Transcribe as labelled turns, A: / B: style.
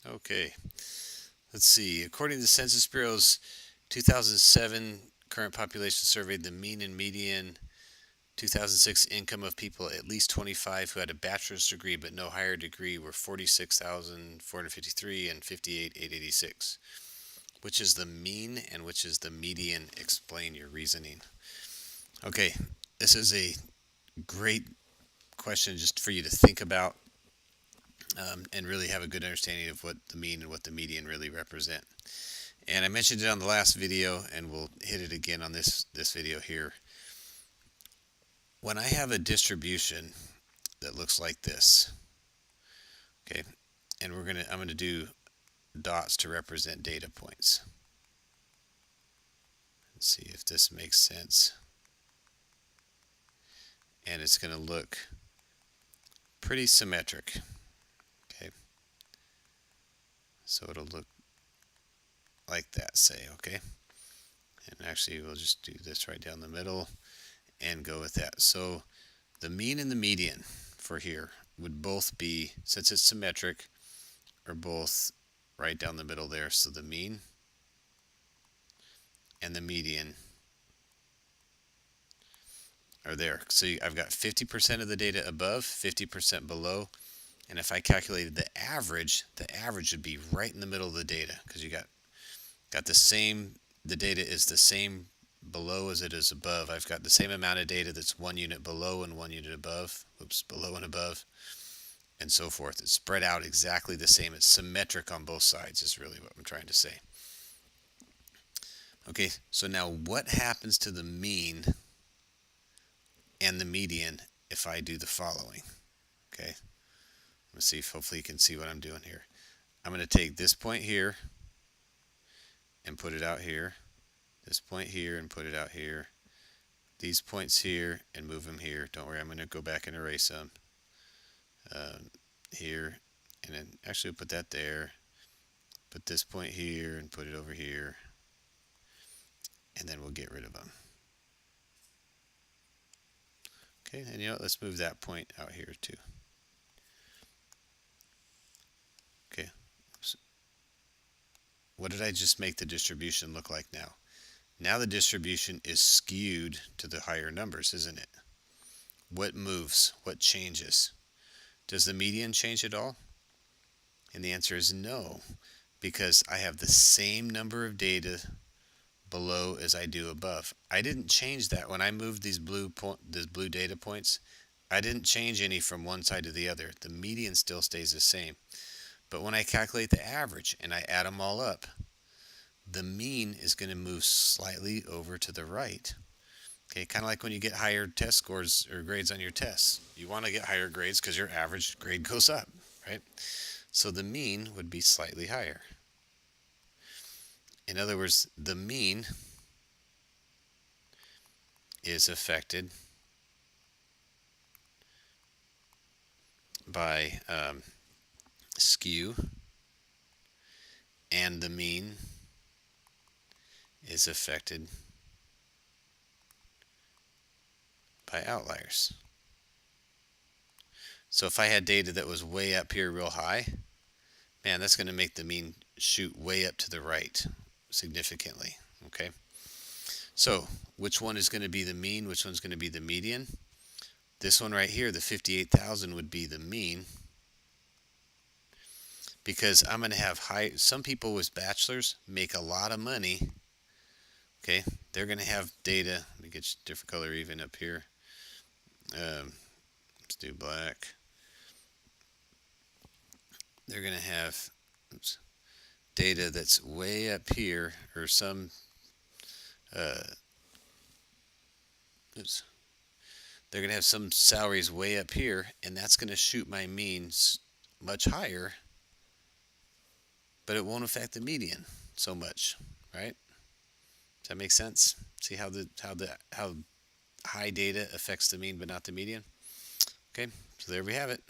A: Okay, let's see. According to the Census Bureau's 2007 current population survey, the mean and median 2006 income of people at least 25 who had a bachelor's degree but no higher degree were 46,453 and 58,886. Which is the mean and which is the median? Explain your reasoning. Okay, this is a great question just for you to think about, and really have a good understanding of what the mean and what the median really represent. And I mentioned it on the last video, and we'll hit it again on this video here. When I have a distribution that looks like this, okay, and I'm gonna do dots to represent data points. Let's see if this makes sense. And it's gonna look pretty symmetric. Okay, so it'll look like that, say, okay? And actually we'll just do this right down the middle and go with that. So the mean and the median for here would both be, since it's symmetric, are both right down the middle there. So the mean and the median are there. So I've got 50% of the data above, 50% below, and if I calculated the average would be right in the middle of the data, because you got the same, the data is the same below as it is above. I've got the same amount of data that's 1 unit below and 1 unit above, below and above, and so forth. It's spread out exactly the same. It's symmetric on both sides is really what I'm trying to say. Okay, so now what happens to the mean and the median if I do the following? Okay, let's see if hopefully you can see what I'm doing here. I'm going to take this point here and put it out here, this point here and put it out here, these points here and move them here. Don't worry, I'm going to go back and erase them here, and then actually put that there, put this point here and put it over here, and then we'll get rid of them. Okay, and you know what, let's move that point out here too. Okay, so what did I just make the distribution look like now? Now the distribution is skewed to the higher numbers, isn't it? What moves? What changes? Does the median change at all? And the answer is no, because I have the same number of data below as I do above. I didn't change that when I moved these blue data points. I didn't change any from one side to the other. The median still stays the same. But when I calculate the average and I add them all up, the mean is going to move slightly over to the right. Okay, kind of like when you get higher test scores or grades on your tests. You want to get higher grades because your average grade goes up, right? So the mean would be slightly higher. In other words, the mean is affected by skew, and the mean is affected by outliers. So if I had data that was way up here real high, man, that's going to make the mean shoot way up to the right significantly. Okay, so which one is going to be the mean? Which one's going to be the median? This one right here, the 58,000, would be the mean, because I'm going to have some people with bachelors make a lot of money. Okay, they're going to have data. Let me get a different color even up here. Let's do black. They're going to have data that's way up here, or some they're going to have some salaries way up here, and that's going to shoot my means much higher, but it won't affect the median so much, right? Does that make sense? See how high data affects the mean but not the median? Okay, so there we have it.